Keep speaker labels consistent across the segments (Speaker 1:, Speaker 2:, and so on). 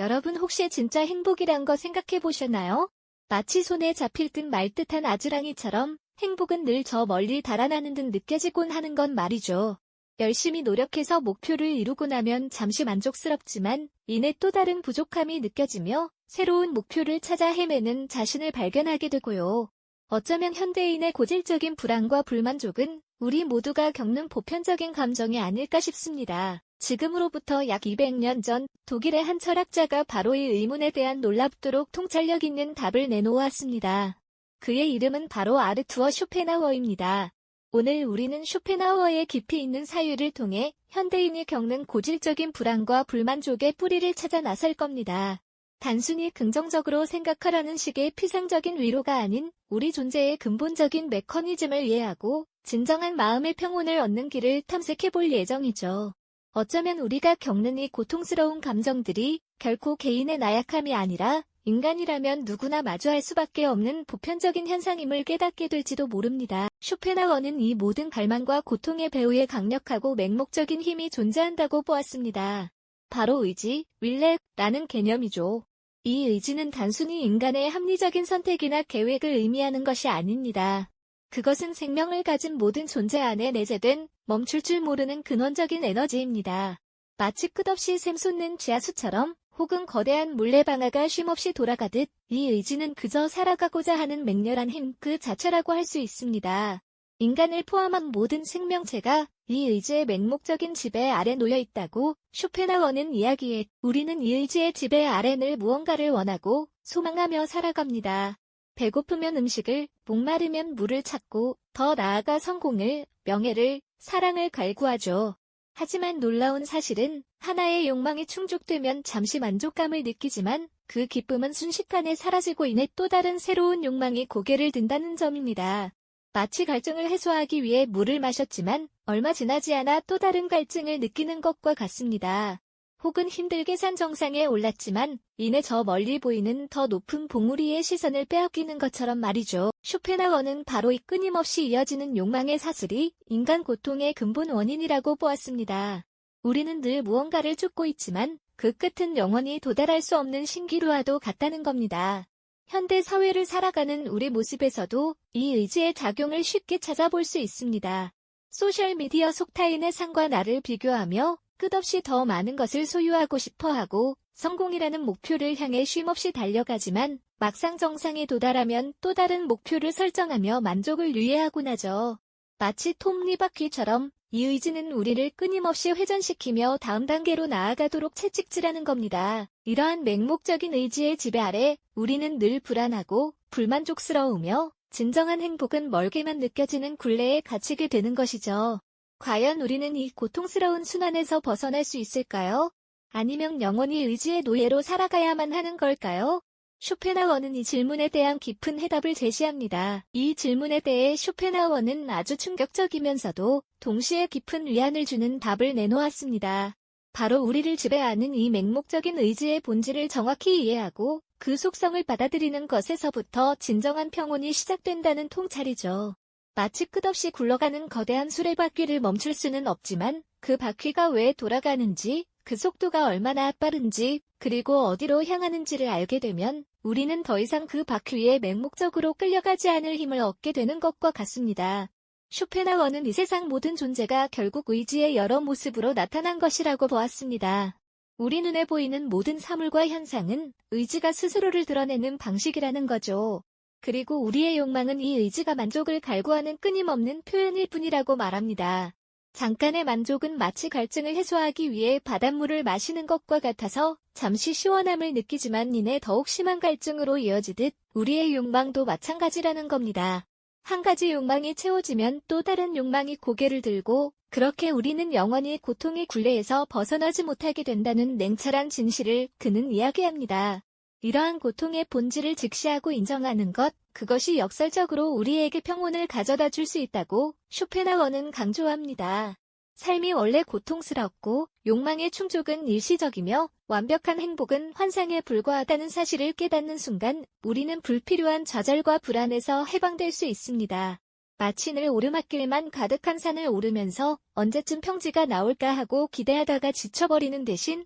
Speaker 1: 여러분 혹시 진짜 행복이란 거 생각해 보셨나요? 마치 손에 잡힐 듯 말 듯한 아주랑이처럼 행복은 늘 저 멀리 달아나는 듯 느껴지곤 하는 건 말이죠. 열심히 노력해서 목표를 이루고 나면 잠시 만족스럽지만 이내 또 다른 부족함이 느껴지며 새로운 목표를 찾아 헤매는 자신을 발견하게 되고요. 어쩌면 현대인의 고질적인 불안과 불만족은 우리 모두가 겪는 보편적인 감정이 아닐까 싶습니다. 지금으로부터 약 200년 전 독일의 한 철학자가 바로 이 의문에 대한 놀랍도록 통찰력 있는 답을 내놓았습니다. 그의 이름은 바로 아르투어 쇼펜하우어입니다. 오늘 우리는 쇼펜하우어의 깊이 있는 사유를 통해 현대인이 겪는 고질적인 불안과 불만족의 뿌리를 찾아 나설 겁니다. 단순히 긍정적으로 생각하라는 식의 피상적인 위로가 아닌 우리 존재의 근본적인 메커니즘을 이해하고 진정한 마음의 평온을 얻는 길을 탐색해볼 예정이죠. 어쩌면 우리가 겪는 이 고통스러운 감정들이 결코 개인의 나약함이 아니라 인간이라면 누구나 마주할 수밖에 없는 보편적인 현상임을 깨닫게 될지도 모릅니다. 쇼펜하우어는 이 모든 갈망과 고통의 배후에 강력하고 맹목적인 힘이 존재한다고 보았습니다. 바로 의지, 윌레라는 개념이죠. 이 의지는 단순히 인간의 합리적인 선택이나 계획을 의미하는 것이 아닙니다. 그것은 생명을 가진 모든 존재 안에 내재된 멈출 줄 모르는 근원적인 에너지입니다. 마치 끝없이 샘솟는 지하수처럼 혹은 거대한 물레방아가 쉼없이 돌아가듯 이 의지는 그저 살아가고자 하는 맹렬한 힘 그 자체라고 할 수 있습니다. 인간을 포함한 모든 생명체가 이 의지의 맹목적인 지배 아래 놓여 있다고 쇼펜하우어는 이야기해 우리는 이 의지의 지배 아래 늘 무언가를 원하고 소망하며 살아갑니다. 배고프면 음식을, 목마르면 물을 찾고 더 나아가 성공을, 명예를, 사랑을 갈구하죠. 하지만 놀라운 사실은 하나의 욕망이 충족되면 잠시 만족감을 느끼지만 그 기쁨은 순식간에 사라지고 이내 또 다른 새로운 욕망이 고개를 든다는 점입니다. 마치 갈증을 해소하기 위해 물을 마셨지만 얼마 지나지 않아 또 다른 갈증을 느끼는 것과 같습니다. 혹은 힘들게 산 정상에 올랐지만 이내 저 멀리 보이는 더 높은 봉우리의 시선을 빼앗기는 것처럼 말이죠. 쇼펜하우어는 바로 이 끊임없이 이어지는 욕망의 사슬이 인간 고통의 근본 원인이라고 보았습니다. 우리는 늘 무언가를 쫓고 있지만 그 끝은 영원히 도달할 수 없는 신기루와도 같다는 겁니다. 현대 사회를 살아가는 우리 모습에서도 이 의지의 작용을 쉽게 찾아볼 수 있습니다. 소셜미디어 속타인의 삶과 나를 비교하며 끝없이 더 많은 것을 소유하고 싶어하고 성공이라는 목표를 향해 쉼없이 달려가지만 막상 정상에 도달하면 또 다른 목표를 설정하며 만족을 유예하곤 하죠. 마치 톱니바퀴처럼 이 의지는 우리를 끊임없이 회전시키며 다음 단계로 나아가도록 채찍질하는 겁니다. 이러한 맹목적인 의지의 지배 아래 우리는 늘 불안하고 불만족스러우며 진정한 행복은 멀게만 느껴지는 굴레에 갇히게 되는 것이죠. 과연 우리는 이 고통스러운 순환에서 벗어날 수 있을까요? 아니면 영원히 의지의 노예로 살아가야만 하는 걸까요? 쇼펜하우어는 이 질문에 대한 깊은 해답을 제시합니다. 이 질문에 대해 쇼펜하우어는 아주 충격적이면서도 동시에 깊은 위안을 주는 답을 내놓았습니다. 바로 우리를 지배하는 이 맹목적인 의지의 본질을 정확히 이해하고 그 속성을 받아들이는 것에서부터 진정한 평온이 시작된다는 통찰이죠. 마치 끝없이 굴러가는 거대한 수레바퀴를 멈출 수는 없지만 그 바퀴가 왜 돌아가는지, 그 속도가 얼마나 빠른지, 그리고 어디로 향하는지를 알게 되면 우리는 더 이상 그 바퀴에 맹목적으로 끌려가지 않을 힘을 얻게 되는 것과 같습니다. 쇼펜하우어는 이 세상 모든 존재가 결국 의지의 여러 모습으로 나타난 것이라고 보았습니다. 우리 눈에 보이는 모든 사물과 현상은 의지가 스스로를 드러내는 방식이라는 거죠. 그리고 우리의 욕망은 이 의지가 만족을 갈구하는 끊임없는 표현일 뿐이라고 말합니다. 잠깐의 만족은 마치 갈증을 해소하기 위해 바닷물을 마시는 것과 같아서 잠시 시원함을 느끼지만 이내 더욱 심한 갈증으로 이어지듯 우리의 욕망도 마찬가지라는 겁니다. 한 가지 욕망이 채워지면 또 다른 욕망이 고개를 들고 그렇게 우리는 영원히 고통의 굴레에서 벗어나지 못하게 된다는 냉철한 진실을 그는 이야기합니다. 이러한 고통의 본질을 직시하고 인정하는 것, 그것이 역설적으로 우리에게 평온을 가져다 줄 수 있다고 쇼펜하우어는 강조합니다. 삶이 원래 고통스럽고 욕망의 충족은 일시적이며 완벽한 행복은 환상에 불과하다는 사실을 깨닫는 순간 우리는 불필요한 좌절과 불안에서 해방될 수 있습니다. 마치 늘 오르막길만 가득한 산을 오르면서 언제쯤 평지가 나올까 하고 기대하다가 지쳐버리는 대신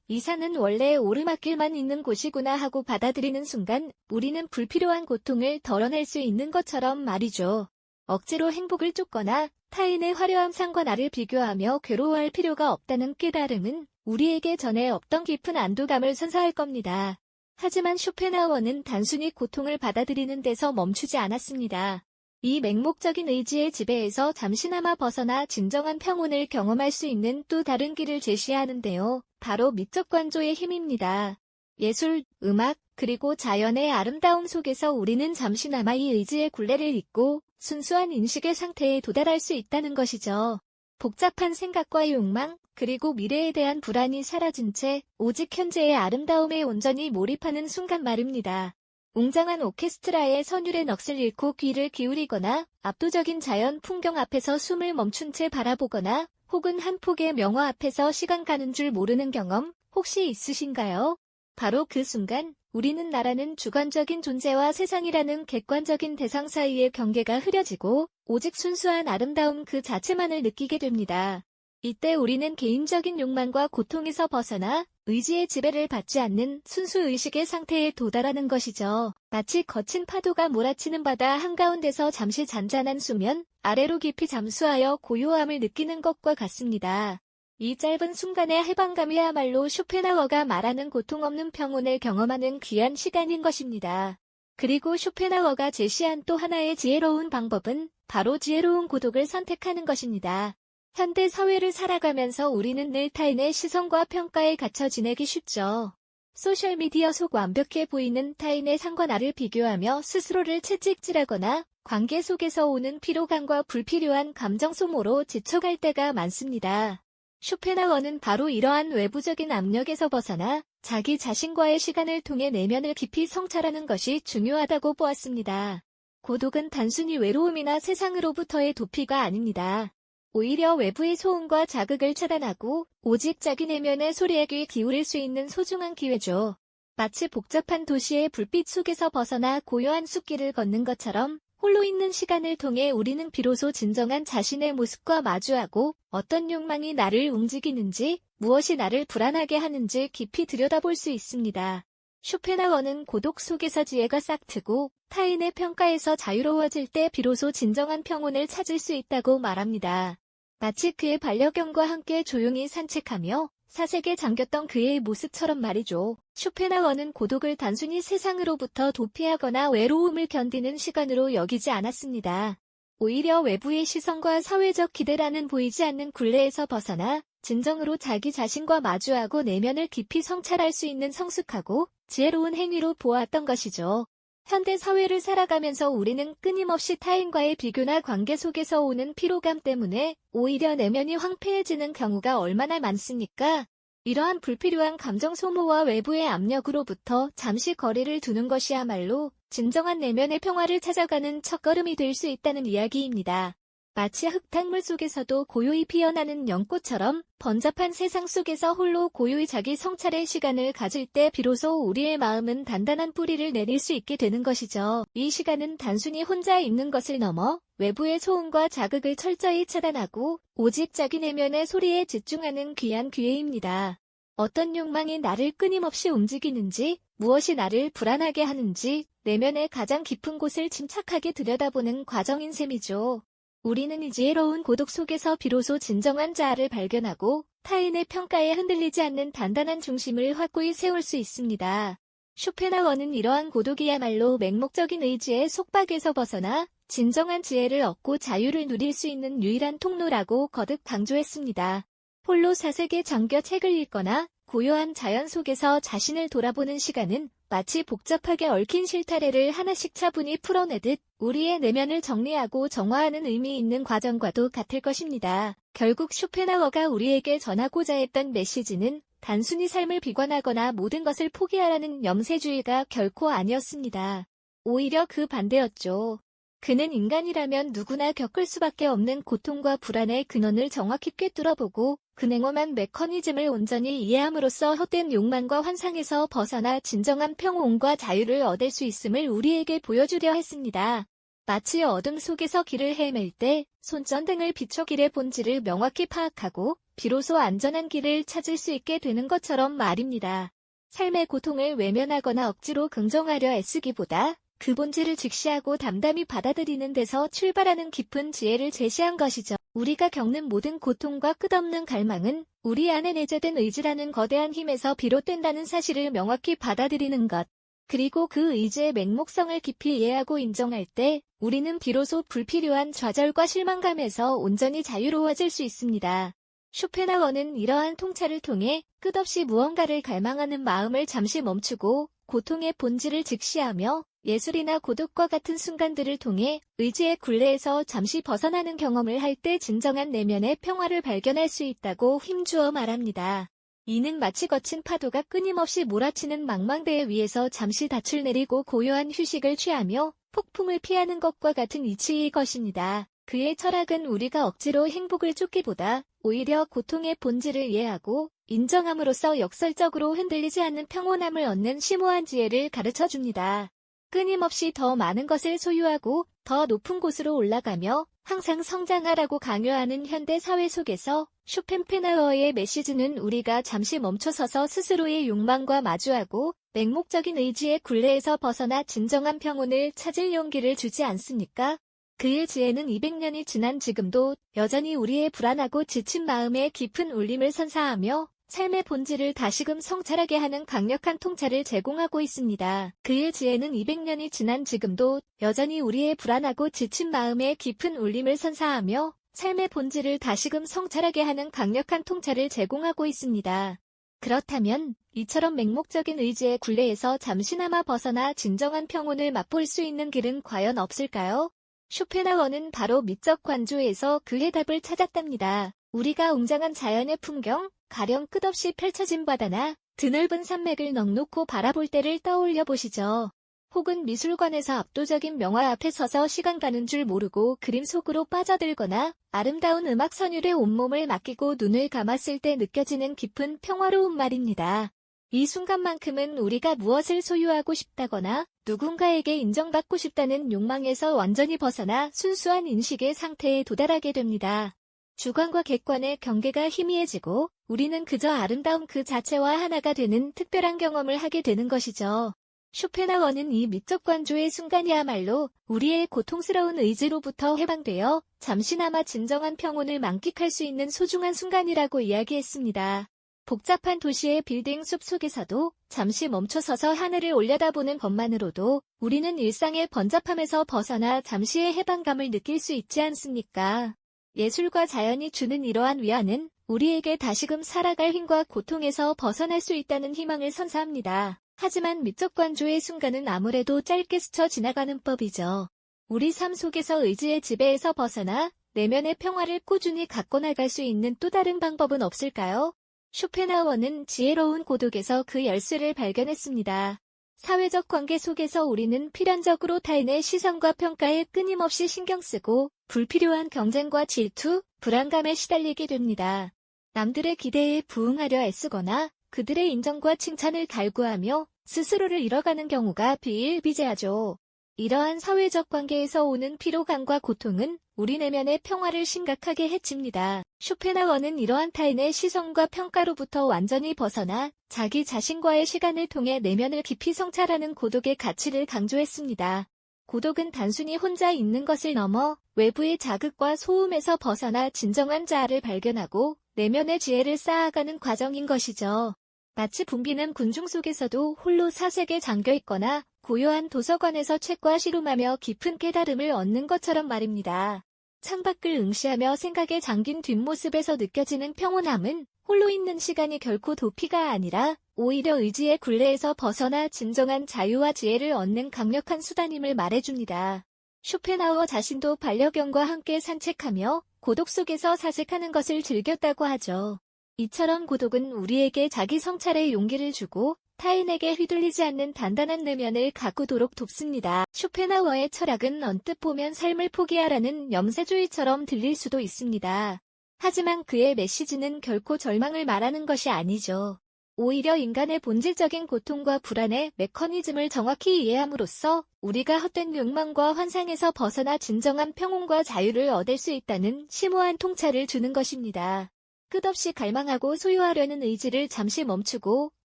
Speaker 1: 이 산은 원래 오르막길만 있는 곳이구나 하고 받아들이는 순간 우리는 불필요한 고통을 덜어낼 수 있는 것처럼 말이죠. 억지로 행복을 쫓거나 타인의 화려한 산과 나를 비교하며 괴로워할 필요가 없다는 깨달음은 우리에게 전에 없던 깊은 안도감을 선사할 겁니다. 하지만 쇼펜하우어는 단순히 고통을 받아들이는 데서 멈추지 않았습니다. 이 맹목적인 의지의 지배에서 잠시나마 벗어나 진정한 평온을 경험할 수 있는 또 다른 길을 제시하는데요. 바로 미적 관조의 힘입니다. 예술, 음악, 그리고 자연의 아름다움 속에서 우리는 잠시나마 이 의지의 굴레를 잊고 순수한 인식의 상태에 도달할 수 있다는 것이죠. 복잡한 생각과 욕망, 그리고 미래에 대한 불안이 사라진 채 오직 현재의 아름다움에 온전히 몰입하는 순간 말입니다. 웅장한 오케스트라의 선율의 넋을 잃고 귀를 기울이거나 압도적인 자연 풍경 앞에서 숨을 멈춘 채 바라보거나 혹은 한 폭의 명화 앞에서 시간 가는 줄 모르는 경험 혹시 있으신가요? 바로 그 순간 우리는 나라는 주관적인 존재와 세상이라는 객관적인 대상 사이의 경계가 흐려지고 오직 순수한 아름다움 그 자체만을 느끼게 됩니다. 이때 우리는 개인적인 욕망과 고통에서 벗어나 의지의 지배를 받지 않는 순수 의식의 상태에 도달하는 것이죠. 마치 거친 파도가 몰아치는 바다 한가운데서 잠시 잔잔한 수면 아래로 깊이 잠수하여 고요함을 느끼는 것과 같습니다. 이 짧은 순간의 해방감이야말로 쇼펜하우어가 말하는 고통 없는 평온을 경험하는 귀한 시간인 것입니다. 그리고 쇼펜하우어가 제시한 또 하나의 지혜로운 방법은 바로 지혜로운 고독을 선택하는 것입니다. 현대 사회를 살아가면서 우리는 늘 타인의 시선과 평가에 갇혀 지내기 쉽죠. 소셜미디어 속 완벽해 보이는 타인의 삶과 나를 비교하며 스스로를 채찍질하거나 관계 속에서 오는 피로감과 불필요한 감정 소모로 지쳐갈 때가 많습니다. 쇼펜하우어는 바로 이러한 외부적인 압력에서 벗어나 자기 자신과의 시간을 통해 내면을 깊이 성찰하는 것이 중요하다고 보았습니다. 고독은 단순히 외로움이나 세상으로부터의 도피가 아닙니다. 오히려 외부의 소음과 자극을 차단하고 오직 자기 내면의 소리에 귀 기울일 수 있는 소중한 기회죠. 마치 복잡한 도시의 불빛 속에서 벗어나 고요한 숲길을 걷는 것처럼 홀로 있는 시간을 통해 우리는 비로소 진정한 자신의 모습과 마주하고 어떤 욕망이 나를 움직이는지, 무엇이 나를 불안하게 하는지 깊이 들여다볼 수 있습니다. 쇼펜하우어는 고독 속에서 지혜가 싹트고 타인의 평가에서 자유로워질 때 비로소 진정한 평온을 찾을 수 있다고 말합니다. 마치 그의 반려견과 함께 조용히 산책하며 사색에 잠겼던 그의 모습처럼 말이죠. 쇼펜하우어는 고독을 단순히 세상으로부터 도피하거나 외로움을 견디는 시간으로 여기지 않았습니다. 오히려 외부의 시선과 사회적 기대라는 보이지 않는 굴레에서 벗어나 진정으로 자기 자신과 마주하고 내면을 깊이 성찰할 수 있는 성숙하고 지혜로운 행위로 보았던 것이죠. 현대 사회를 살아가면서 우리는 끊임없이 타인과의 비교나 관계 속에서 오는 피로감 때문에 오히려 내면이 황폐해지는 경우가 얼마나 많습니까? 이러한 불필요한 감정 소모와 외부의 압력으로부터 잠시 거리를 두는 것이야말로 진정한 내면의 평화를 찾아가는 첫걸음이 될 수 있다는 이야기입니다. 마치 흙탕물 속에서도 고요히 피어나는 연꽃처럼 번잡한 세상 속에서 홀로 고요히 자기 성찰의 시간을 가질 때 비로소 우리의 마음은 단단한 뿌리를 내릴 수 있게 되는 것이죠. 이 시간은 단순히 혼자 있는 것을 넘어 외부의 소음과 자극을 철저히 차단하고 오직 자기 내면의 소리에 집중하는 귀한 기회입니다. 어떤 욕망이 나를 끊임없이 움직이는지, 무엇이 나를 불안하게 하는지 내면의 가장 깊은 곳을 침착하게 들여다보는 과정인 셈이죠. 우리는 이 지혜로운 고독 속에서 비로소 진정한 자아를 발견하고 타인의 평가에 흔들리지 않는 단단한 중심을 확고히 세울 수 있습니다. 쇼펜하우어는 이러한 고독이야말로 맹목적인 의지의 속박에서 벗어나 진정한 지혜를 얻고 자유를 누릴 수 있는 유일한 통로라고 거듭 강조했습니다. 홀로 사색에 잠겨 책을 읽거나 고요한 자연 속에서 자신을 돌아보는 시간은 마치 복잡하게 얽힌 실타래를 하나씩 차분히 풀어내듯 우리의 내면을 정리하고 정화하는 의미 있는 과정과도 같을 것입니다. 결국 쇼펜하우어가 우리에게 전하고자 했던 메시지는 단순히 삶을 비관하거나 모든 것을 포기하라는 염세주의가 결코 아니었습니다. 오히려 그 반대였죠. 그는 인간이라면 누구나 겪을 수밖에 없는 고통과 불안의 근원을 정확히 꿰뚫어보고 그 냉엄한 메커니즘을 온전히 이해함으로써 헛된 욕망과 환상에서 벗어나 진정한 평온과 자유를 얻을 수 있음을 우리에게 보여주려 했습니다. 마치 어둠 속에서 길을 헤맬 때 손전등을 비춰 길의 본질을 명확히 파악하고 비로소 안전한 길을 찾을 수 있게 되는 것처럼 말입니다. 삶의 고통을 외면하거나 억지로 긍정하려 애쓰기보다 그 본질을 직시하고 담담히 받아들이는 데서 출발하는 깊은 지혜를 제시한 것이죠. 우리가 겪는 모든 고통과 끝없는 갈망은 우리 안에 내재된 의지라는 거대한 힘에서 비롯된다는 사실을 명확히 받아들이는 것. 그리고 그 의지의 맹목성을 깊이 이해하고 인정할 때 우리는 비로소 불필요한 좌절과 실망감에서 온전히 자유로워질 수 있습니다. 쇼펜하우어는 이러한 통찰을 통해 끝없이 무언가를 갈망하는 마음을 잠시 멈추고 고통의 본질을 직시하며 예술이나 고독과 같은 순간들을 통해 의지의 굴레에서 잠시 벗어나는 경험을 할 때 진정한 내면의 평화를 발견할 수 있다고 힘주어 말합니다. 이는 마치 거친 파도가 끊임없이 몰아치는 망망대해 위에서 잠시 닻을 내리고 고요한 휴식을 취하며 폭풍을 피하는 것과 같은 이치일 것입니다. 그의 철학은 우리가 억지로 행복을 쫓기보다 오히려 고통의 본질을 이해하고 인정함으로써 역설적으로 흔들리지 않는 평온함을 얻는 심오한 지혜를 가르쳐줍니다. 끊임없이 더 많은 것을 소유하고 더 높은 곳으로 올라가며 항상 성장하라고 강요하는 현대 사회 속에서 쇼펜하우어의 메시지는 우리가 잠시 멈춰서서 스스로의 욕망과 마주하고 맹목적인 의지의 굴레에서 벗어나 진정한 평온을 찾을 용기를 주지 않습니까? 그의 지혜는 200년이 지난 지금도 여전히 우리의 불안하고 지친 마음에 깊은 울림을 선사하며 삶의 본질을 다시금 성찰하게 하는 강력한 통찰을 제공하고 있습니다. 그의 지혜는 200년이 지난 지금도 여전히 우리의 불안하고 지친 마음에 깊은 울림을 선사하며 삶의 본질을 다시금 성찰하게 하는 강력한 통찰을 제공하고 있습니다. 그렇다면 이처럼 맹목적인 의지의 굴레에서 잠시나마 벗어나 진정한 평온을 맛볼 수 있는 길은 과연 없을까요? 쇼펜하우어는 바로 미적 관조에서 그 해답을 찾았답니다. 우리가 웅장한 자연의 풍경, 가령 끝없이 펼쳐진 바다나 드넓은 산맥을 넋놓고 바라볼 때를 떠올려 보시죠. 혹은 미술관에서 압도적인 명화 앞에 서서 시간 가는 줄 모르고 그림 속으로 빠져들거나 아름다운 음악 선율에 온몸을 맡기고 눈을 감았을 때 느껴지는 깊은 평화로움 말입니다. 이 순간만큼은 우리가 무엇을 소유하고 싶다거나 누군가에게 인정받고 싶다는 욕망에서 완전히 벗어나 순수한 인식의 상태에 도달하게 됩니다. 주관과 객관의 경계가 희미해지고 우리는 그저 아름다운 그 자체와 하나가 되는 특별한 경험을 하게 되는 것이죠. 쇼펜하우어는 이 미적 관조의 순간이야말로 우리의 고통스러운 의지로부터 해방되어 잠시나마 진정한 평온을 만끽할 수 있는 소중한 순간이라고 이야기했습니다. 복잡한 도시의 빌딩 숲 속에서도 잠시 멈춰서서 하늘을 올려다보는 것만으로도 우리는 일상의 번잡함에서 벗어나 잠시의 해방감을 느낄 수 있지 않습니까? 예술과 자연이 주는 이러한 위안은 우리에게 다시금 살아갈 힘과 고통에서 벗어날 수 있다는 희망을 선사합니다. 하지만 미적 관조의 순간은 아무래도 짧게 스쳐 지나가는 법이죠. 우리 삶 속에서 의지의 지배에서 벗어나 내면의 평화를 꾸준히 갖고 나갈 수 있는 또 다른 방법은 없을까요? 쇼펜하우어는 지혜로운 고독에서 그 열쇠를 발견했습니다. 사회적 관계 속에서 우리는 필연적으로 타인의 시선과 평가에 끊임없이 신경 쓰고 불필요한 경쟁과 질투, 불안감에 시달리게 됩니다. 남들의 기대에 부응하려 애쓰거나 그들의 인정과 칭찬을 갈구하며 스스로를 잃어가는 경우가 비일비재하죠. 이러한 사회적 관계에서 오는 피로감과 고통은 우리 내면의 평화를 심각하게 해칩니다. 쇼펜하우어는 이러한 타인의 시선과 평가로부터 완전히 벗어나 자기 자신과의 시간을 통해 내면을 깊이 성찰하는 고독의 가치를 강조했습니다. 고독은 단순히 혼자 있는 것을 넘어 외부의 자극과 소음에서 벗어나 진정한 자아를 발견하고 내면의 지혜를 쌓아가는 과정인 것이죠. 마치 붐비는 군중 속에서도 홀로 사색에 잠겨있거나 고요한 도서관에서 책과 씨름하며 깊은 깨달음을 얻는 것처럼 말입니다. 창밖을 응시하며 생각에 잠긴 뒷모습에서 느껴지는 평온함은 홀로 있는 시간이 결코 도피가 아니라 오히려 의지의 굴레에서 벗어나 진정한 자유와 지혜를 얻는 강력한 수단임을 말해줍니다. 쇼펜하우어 자신도 반려견과 함께 산책하며 고독 속에서 사색하는 것을 즐겼다고 하죠. 이처럼 고독은 우리에게 자기 성찰의 용기를 주고 타인에게 휘둘리지 않는 단단한 내면을 가꾸도록 돕습니다. 쇼펜하우어의 철학은 언뜻 보면 삶을 포기하라는 염세주의처럼 들릴 수도 있습니다. 하지만 그의 메시지는 결코 절망을 말하는 것이 아니죠. 오히려 인간의 본질적인 고통과 불안의 메커니즘을 정확히 이해함으로써 우리가 헛된 욕망과 환상에서 벗어나 진정한 평온과 자유를 얻을 수 있다는 심오한 통찰을 주는 것입니다. 끝없이 갈망하고 소유하려는 의지를 잠시 멈추고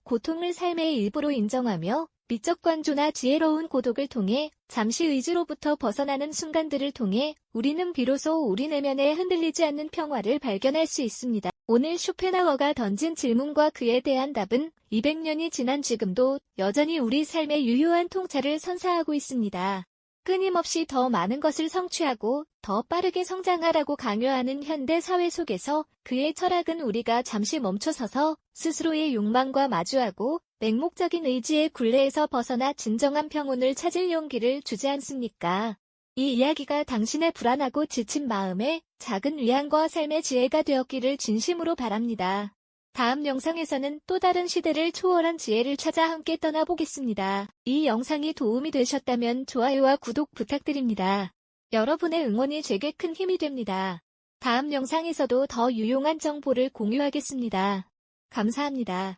Speaker 1: 고통을 삶의 일부로 인정하며 미적 관조나 지혜로운 고독을 통해 잠시 의지로부터 벗어나는 순간들을 통해 우리는 비로소 우리 내면에 흔들리지 않는 평화를 발견할 수 있습니다. 오늘 쇼펜하워가 던진 질문과 그에 대한 답은 200년이 지난 지금도 여전히 우리 삶의 유효한 통찰을 선사하고 있습니다. 끊임없이 더 많은 것을 성취하고 더 빠르게 성장하라고 강요하는 현대 사회 속에서 그의 철학은 우리가 잠시 멈춰서서 스스로의 욕망과 마주하고 맹목적인 의지의 굴레에서 벗어나 진정한 평온을 찾을 용기를 주지 않습니까? 이 이야기가 당신의 불안하고 지친 마음에 작은 위안과 삶의 지혜가 되었기를 진심으로 바랍니다. 다음 영상에서는 또 다른 시대를 초월한 지혜를 찾아 함께 떠나보겠습니다. 이 영상이 도움이 되셨다면 좋아요와 구독 부탁드립니다. 여러분의 응원이 제게 큰 힘이 됩니다. 다음 영상에서도 더 유용한 정보를 공유하겠습니다. 감사합니다.